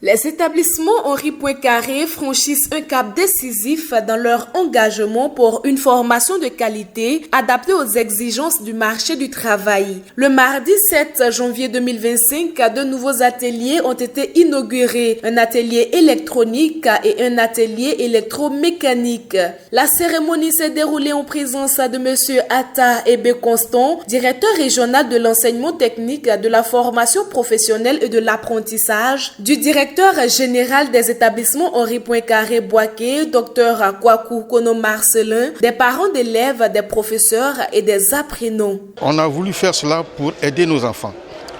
Les établissements Henri Poincaré franchissent un cap décisif dans leur engagement pour une formation de qualité adaptée aux exigences du marché du travail. Le mardi 7 janvier 2025, deux nouveaux ateliers ont été inaugurés, un atelier électronique et un atelier électromécanique. La cérémonie s'est déroulée en présence de M. Atta Ebe Constant, directeur régional de l'enseignement technique, de la formation professionnelle et de l'apprentissage, du directeur général des établissements Henri Poincaré Boaké, Dr Kwaku Kono Marcelin, des parents d'élèves, des professeurs et des apprenants. On a voulu faire cela pour aider nos enfants,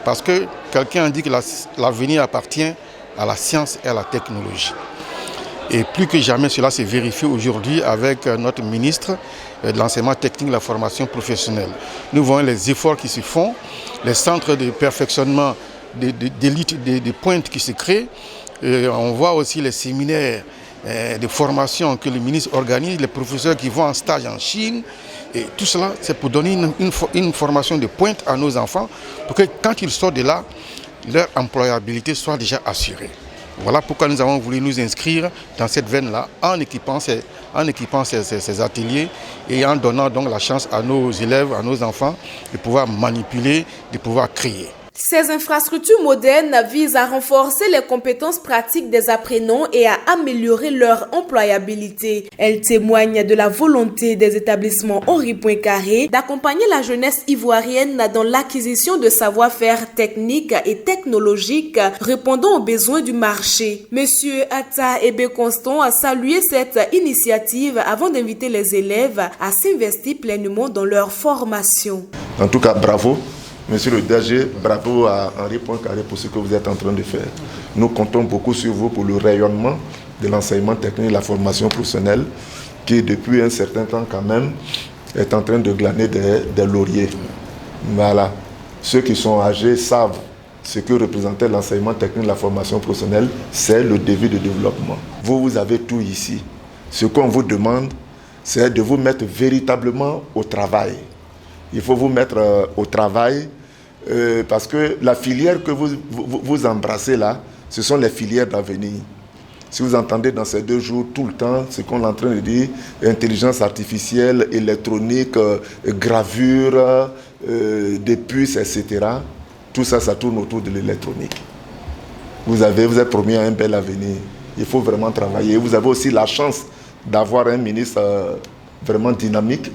parce que quelqu'un a dit que l'avenir appartient à la science et à la technologie. Et plus que jamais, cela se vérifie aujourd'hui avec notre ministre de l'enseignement technique et de la formation professionnelle. Nous voyons les efforts qui se font, les centres de perfectionnement d'élite, de pointe qui se créent. Et on voit aussi les séminaires de formation que le ministre organise, les professeurs qui vont en stage en Chine. Et tout cela, c'est pour donner une formation de pointe à nos enfants, pour que quand ils sortent de là, leur employabilité soit déjà assurée. Voilà pourquoi nous avons voulu nous inscrire dans cette veine-là, en équipant ces ateliers et en donnant donc la chance à nos élèves, à nos enfants, de pouvoir manipuler, de pouvoir créer. Ces infrastructures modernes visent à renforcer les compétences pratiques des apprenants et à améliorer leur employabilité. Elles témoignent de la volonté des établissements Henri Poincaré d'accompagner la jeunesse ivoirienne dans l'acquisition de savoir-faire techniques et technologiques répondant aux besoins du marché. Monsieur Atta Ebe Constant a salué cette initiative avant d'inviter les élèves à s'investir pleinement dans leur formation. En tout cas, bravo. Monsieur le DG, bravo à Henri Poincaré pour ce que vous êtes en train de faire. Nous comptons beaucoup sur vous pour le rayonnement de l'enseignement technique et la formation professionnelle qui, depuis un certain temps quand même, est en train de glaner des lauriers. Voilà. Ceux qui sont âgés savent ce que représentait l'enseignement technique et la formation professionnelle, c'est le début de développement. Vous avez tout ici. Ce qu'on vous demande, c'est de vous mettre véritablement au travail. Il faut vous mettre au travail parce que la filière que vous embrassez là, ce sont les filières d'avenir. Si vous entendez dans ces 2 jours tout le temps ce qu'on est en train de dire, intelligence artificielle, électronique, gravure, des puces, etc. Tout ça, ça tourne autour de l'électronique. Vous êtes promis à un bel avenir. Il faut vraiment travailler. Vous avez aussi la chance d'avoir un ministre vraiment dynamique,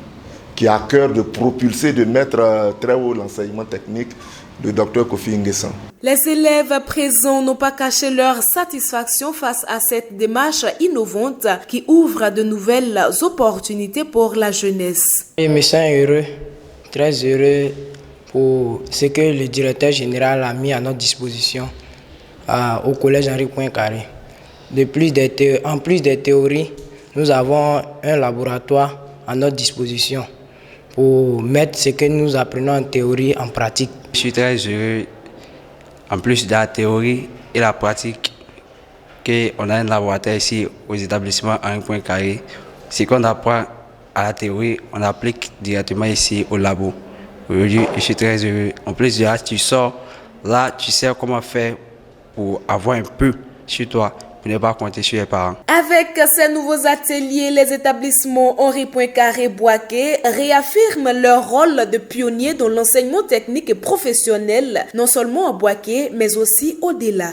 qui a à cœur de propulser, de mettre très haut l'enseignement technique, le Dr Kofi Nguessan. Les élèves présents n'ont pas caché leur satisfaction face à cette démarche innovante qui ouvre de nouvelles opportunités pour la jeunesse. Je me sens heureux, très heureux pour ce que le directeur général a mis à notre disposition au collège Henri Poincaré. En plus des théories, nous avons un laboratoire à notre disposition pour mettre ce que nous apprenons en théorie en pratique. Je suis très heureux, en plus de la théorie et la pratique, qu'on a un laboratoire ici aux établissements Henri Poincaré. Ce qu'on apprend à la théorie, on applique directement ici au labo. Aujourd'hui, je suis très heureux. En plus de là, tu sors, là, tu sais comment faire pour avoir un peu sur toi, pour ne pas compter sur les parents. Avec ces nouveaux ateliers, les établissements Henri Poincaré Boaké réaffirment leur rôle de pionnier dans l'enseignement technique et professionnel, non seulement à Boaké, mais aussi au-delà.